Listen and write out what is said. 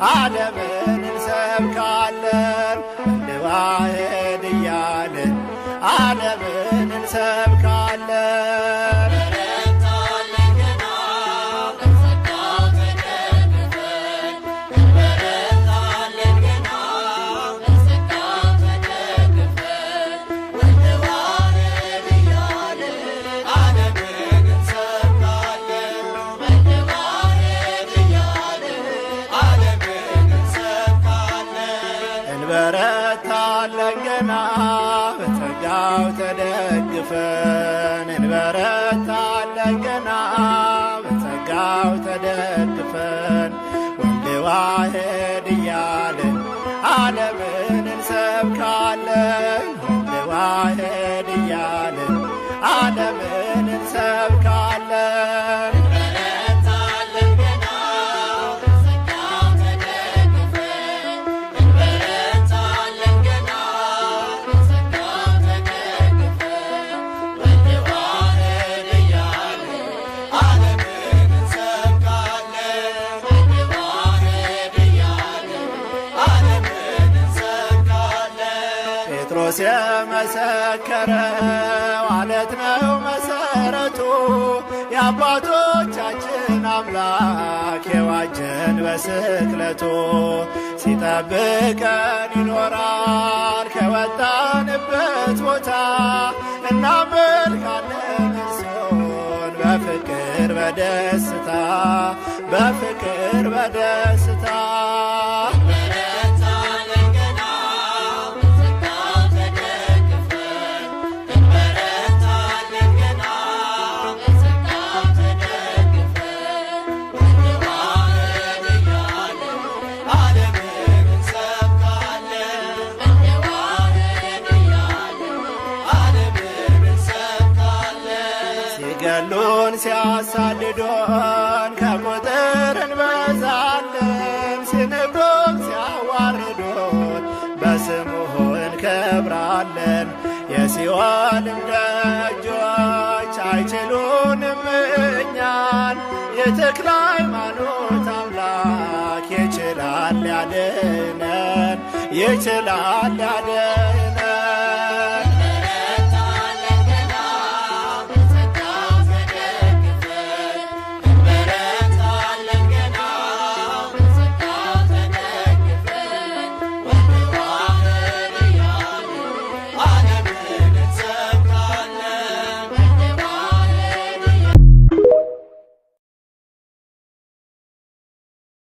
ዓለምን እንሰብካለን ወልድ ዋሕድ እያልን ዓለምን እንሰብካለን። እንበረታለን ገና በጸጋው ተደግፈን እንበረታለን ገና በጸጋው ተደግፈን ወልድ ዋሕድ እያልን ዓለምን እንሰብካለን ወልድ ዋሕድ እያልን ዓለምን እንሰብካለን። ጴጥሮስ የመሰከረው ዓለት ነው መሰረቱ የአባቶቻችን አምላክ የዋጀን በስቅለቱ ሲጠብቀን ይኖራል ከወጣንበት ቦታ እናመልካለን እርሱን በፍቅር በደስታ በፍቅር በደስታ ሲገሉን ሲያሳድዶን ከቁጥር እንበዛለን ሲንቁን ሲያዋርዶን በስሙ እንከብራለን። የሲኦልም ደጆች አይችሉንም እኛን የተክለ ሃይማኖት አምላክ ይችላል ያድነን ይችላል ያድነን።